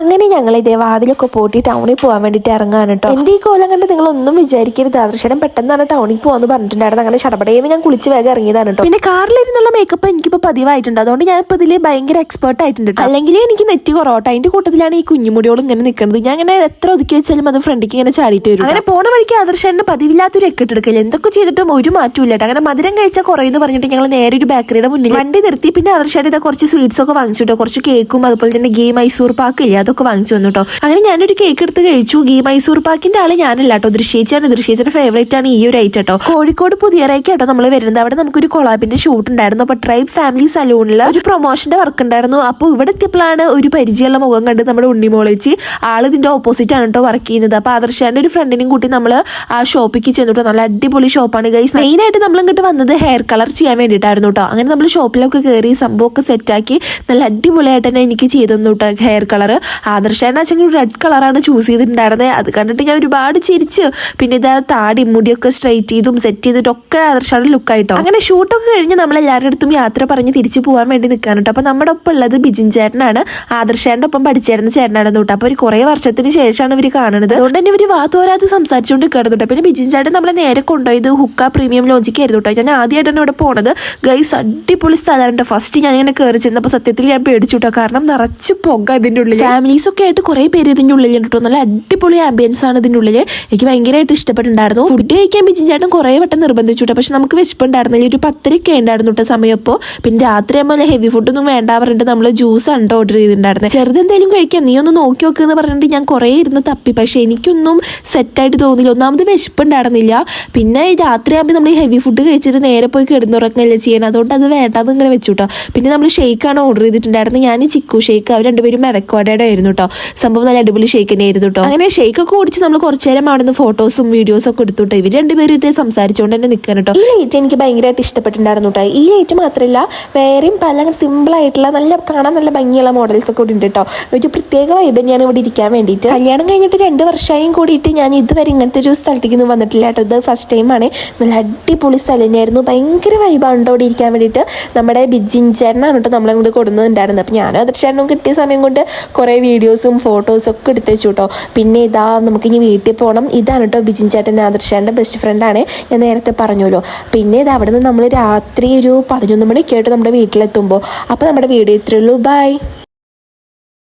അങ്ങനെ ഞങ്ങൾ ഇതേ വാതിലൊക്കെ പൂട്ടി ടൗണിൽ പോകാൻ വേണ്ടിയിട്ട് ഇറങ്ങാണ് കേട്ടോ. എൻ്റെ ഈ കോലം കണ്ട് നിങ്ങളൊന്നും വിചാരിക്കരുത്. ആദർശനം പെട്ടെന്നാണ് ടൗണിൽ പോകാന്ന് പറഞ്ഞിട്ടുണ്ടായിരുന്നു. അങ്ങനെ ചടപടയെന്ന് ഞാൻ കുളിച്ച് വേഗം ഇറങ്ങിയതാണ് കേട്ടോ. പിന്നെ കാറിലിരുന്നുള്ള മേക്കപ്പ് എനിക്കിപ്പോൾ പതിവായിട്ടുണ്ട്. അതുകൊണ്ട് ഞാൻ ഇപ്പോൾ ഇതിൽ ഭയങ്കര എക്സ്പേർട്ട് ആയിട്ടുണ്ട്. അല്ലെങ്കിൽ എനിക്ക് നെറ്റ് കുറവട്ടോ. അതിൻ്റെ കൂട്ടത്തിലാണ് ഈ കുഞ്ഞുമുടിയോളം ഇങ്ങനെ നിൽക്കുന്നത്. ഞാൻ അങ്ങനെ എത്ര ഒതുക്കി വെച്ചാലും അത് ഫ്രണ്ടിക്ക് ഇങ്ങനെ ചാടിയിട്ട് വരും. അങ്ങനെ പോണ വഴിക്ക് ആദർശന് പതിവില്ലാത്തൊരു എക്കെട്ടെടുക്കില്ല. എന്തൊക്കെ ചെയ്തിട്ടും ഒരു മാറ്റമില്ല കേട്ടോ. അങ്ങനെ മധുരം കഴിച്ചാൽ കുറയെന്ന് പറഞ്ഞിട്ട് ഞങ്ങൾ നേരെ ഒരു ബേക്കറിയുടെ മുന്നിൽ വണ്ടി നിർത്തി. പിന്നെ ആദർശായിട്ട് ഇതാ കുറച്ച് സ്വീറ്റ്സ് ഒക്കെ വാങ്ങിച്ചിട്ടോ. കുറച്ച് കേക്കും അതുപോലെ തന്നെ ഗീ മൈസൂർ പാക്ക് ഇല്ല അതൊക്കെ വാങ്ങിച്ചു വന്നു കേട്ടോ. അങ്ങനെ ഞാനൊരു കേക്ക് എടുത്ത് കഴിച്ചു. ഗീ മൈസൂർ പാക്കിന്റെ ആള് ഞാനല്ല കേട്ടോ, ദൃശ്യേച്ചാണ്. ദൃശ്യേച്ചിയുടെ ഫേവറേറ്റ് ആണ് ഈ ഒരു ഐറ്റം കേട്ടോ. കോഴിക്കോട് പുതിയറയ്ക്ക് കേട്ടോ നമ്മൾ വരുന്നത്. അവിടെ നമുക്കൊരു കൊളാബിന്റെ ഷൂട്ട് ഉണ്ടായിരുന്നു. അപ്പൊ ട്രൈബ് ഫാമിലി സലൂണിൽ ഒരു പ്രൊമോഷന്റെ വർക്ക് ഉണ്ടായിരുന്നു. അപ്പോൾ ഇവിടെ എത്തിയപ്പോഴാണ് ഒരു പരിചയമുള്ള മുഖം കണ്ട് നമ്മുടെ ഉണ്ണിമോളിച്ച് ആൾ ഇതിന്റെ ഓപ്പോസിറ്റ് ആണ് കേട്ടോ വർക്ക് ചെയ്യുന്നത്. അപ്പൊ ആദർശാന്റെ ഒരു ഫ്രണ്ടിനെയും കൂട്ടി നമ്മൾ ആ ഷോപ്പിലേക്ക് ചെന്നിട്ടോ. നല്ല അടിപൊളി ഷോപ്പാണ് ഗൈസ്. മെയിൻ ആയിട്ട് നമ്മൾ ഇങ്ങോട്ട് വന്നത് ഹെയർ കളർ ചെയ്യാൻ വേണ്ടിയിട്ടായിരുന്നു കേട്ടോ. അങ്ങനെ നമ്മൾ ഷോപ്പിലൊക്കെ കയറി സംഭവമൊക്കെ സെറ്റാക്കി നല്ല അടിപൊളിയായിട്ട് തന്നെ എനിക്ക് ചെയ്തു തന്നു കേട്ടോ ഹെയർ കളർ. ആദർശാന്റെ റെഡ് കളറാണ് ചൂസ് ചെയ്തിട്ടുണ്ടായിരുന്നത്. അത് കണ്ടിട്ട് ഞാൻ ഒരുപാട് ചിരിച്ചു. പിന്നെ ഇതാ താടി മുടിയൊക്കെ സ്ട്രൈറ്റ് ചെയ്തും സെറ്റ് ചെയ്തിട്ടൊക്കെ ആദർശാണ് ലുക്കായിട്ടോ. അങ്ങനെ ഷൂട്ടൊക്കെ കഴിഞ്ഞ് നമ്മൾ എല്ലാവരുടെ അടുത്തും യാത്ര പറഞ്ഞ് തിരിച്ചു പോകാൻ വേണ്ടി നിൽക്കാൻ കേട്ടോ. അപ്പൊ നമ്മുടെ ഒപ്പം ഉള്ളത് ബിജിൻ ചേട്ടനാണ്. ആദർശാന്റെ ഒപ്പം പഠിച്ചിരുന്ന ചേട്ടനാണ് കേട്ടോ. അപ്പൊ ഒരു കുറെ വർഷത്തിന് ശേഷമാണ് ഇവർ കാണുന്നത്. അതുകൊണ്ട് തന്നെ ഇവർ വാത്തോരാതെ സംസാരിച്ചുകൊണ്ട് കിടന്നു. പിന്നെ ബിജിൻ ചേട്ടൻ നമ്മളെ നേരെ കൊണ്ടുപോയത് ഹുക്ക പ്രീമിയം ലോഞ്ചിക്ക് ആയിരുന്നു കേട്ടോ. ഞാൻ ആദ്യമായിട്ടാണ് ഇവിടെ പോണത്. ഗൈസ് അടിപൊളി സ്ഥലമാണ്. ഫസ്റ്റ് ഞാൻ ഇങ്ങനെ കയറി ചെന്നപ്പോൾ സത്യത്തിൽ ഞാൻ പേടിച്ചു കേട്ടോ. കാരണം നിറച്ച് പുക ഇതിൻ്റെ ഉള്ളിൽ. ഫാമിലീസ് ഒക്കെ ആയിട്ട് കുറെ പേര് ഇതിൻ്റെ ഉള്ളിൽ കേട്ടോ. നല്ല അടിപൊളി ആംബിയൻസ് ആണ് ഇതിൻ്റെ ഉള്ളിൽ. എനിക്ക് ഭയങ്കരമായിട്ട് ഇഷ്ടപ്പെട്ടിട്ടുണ്ടായിരുന്നു. ഫുഡ് കഴിക്കാൻ ബിജിൻ ചേട്ടൻ കുറേ വട്ടം നിർബന്ധിച്ചു കേട്ടോ. പക്ഷെ നമുക്ക് വിശപ്പുണ്ടായിരുന്നില്ല. ഒരു 10:30 ഉണ്ടായിരുന്നു കേട്ടോ സമയം. അപ്പോൾ പിന്നെ രാത്രി ആകുമ്പോൾ ഹെവി ഫുഡൊന്നും വേണ്ട പറഞ്ഞിട്ട് നമ്മൾ ജ്യൂസാണ് കേട്ടോ ഓർഡർ ചെയ്തിട്ടുണ്ടായിരുന്നത്. ചെറുതെന്തെങ്കിലും കഴിക്കാം, നീ ഒന്ന് നോക്കി നോക്കുക പറഞ്ഞിട്ട് ഞാൻ കുറേ ഇരുന്ന് തപ്പി. പക്ഷെ എനിക്കൊന്നും സെറ്റായിട്ട് തോന്നില്ല. ഒന്നാമത് വിശപ്പുണ്ടായിരുന്നില്ല. പിന്നെ രാത്രിയാകുമ്പോൾ നമ്മൾ ഈ ഹെവി ഫുഡ് കഴിച്ചിട്ട് നേരെ പോയി കിടന്നുറങ്ങല്ലേ ചെയ്യാൻ. അതുകൊണ്ട് അത് വേണ്ടാന്ന് ഇങ്ങനെ വെച്ചു കേട്ടോ. പിന്നെ നമ്മൾ ഷെയ്ക്കാണ് ഓർഡർ ചെയ്തിട്ടുണ്ടായിരുന്നത്. ഞാൻ ചിക്കു ഷെയ്ക്ക്, അവർ രണ്ടുപേരും മെവക്കോടയുടെ ആയിരുന്നു കേട്ടോ. സംഭവം നല്ല അടിപൊളി ഷെയ്ക്ക് തന്നെ ആയിരുന്നു കേട്ടോ. അങ്ങനെ ഷെയ്ക്കൊക്കെ ഓടിച്ച് നമ്മൾ കുറച്ചു നേരം അവിടെ നിന്ന് ഫോട്ടോസും വീഡിയോസും ഒക്കെ എടുത്തുട്ടോ. ഇവർ രണ്ടുപേരും ഇത് സംസാരിച്ചുകൊണ്ട് തന്നെ നിൽക്കാൻ കേട്ടോ. ഈ ലൈറ്റ് എനിക്ക് ഭയങ്കരമായിട്ട് ഇഷ്ടപ്പെട്ടിട്ടുണ്ടായിരുന്നു കേട്ടോ. ഈ ലൈറ്റ് മാത്രമല്ല വേറെയും പല സിമ്പിൾ ആയിട്ടുള്ള നല്ല കാണാൻ നല്ല ഭംഗിയുള്ള മോഡൽസ് ഒക്കെ കൂടി ഉണ്ട് കേട്ടോ. ഒരു പ്രത്യേക വൈബ് തന്നെയാണ് ഇവിടെ ഇരിക്കാൻ വേണ്ടിയിട്ട്. കല്യാണം കഴിഞ്ഞിട്ട് 2 വർഷമായും കൂടിയിട്ട് ഞാൻ ഇതുവരെ ഇങ്ങനത്തെ ഒരു സ്ഥലത്തേക്കൊന്നും വന്നിട്ടില്ല കേട്ടോ. ഇത് ഫസ്റ്റ് ടൈമാണ്. നല്ല അടിപൊളി സ്ഥലം തന്നെയായിരുന്നു. ഭയങ്കര വൈബാണ് കേട്ടോ ഇവിടെ ഇരിക്കാൻ വേണ്ടിയിട്ട്. നമ്മുടെ ബിജിൻ ചേട്ടനാണ് കേട്ടോ നമ്മളങ്ങോട്ട് കൊടുക്കുന്നുണ്ടായിരുന്നത്. അപ്പം ഞാനും അതിർച്ചേട്ടനും കിട്ടിയ സമയം കൊണ്ട് കുറേ വീഡിയോസും ഫോട്ടോസും ഒക്കെ എടുത്ത് വെച്ചു കേട്ടോ. പിന്നെ ഇതാ നമുക്കിനി വീട്ടിൽ പോകണം. ഇതാണ് കേട്ടോ ബിജിൻ ചേട്ടൻ, ആദർശാൻ്റെ ബെസ്റ്റ് ഫ്രണ്ടാണ്. ഞാൻ നേരത്തെ പറഞ്ഞല്ലോ. പിന്നെ ഇത് അവിടെ നിന്ന് നമ്മൾ രാത്രി ഒരു 11 മണിയൊക്കെ ആയിട്ട് നമ്മുടെ വീട്ടിലെത്തുമ്പോൾ. അപ്പോൾ നമ്മുടെ വീഡിയോ ഇത്രയുള്ളൂ. ബൈ.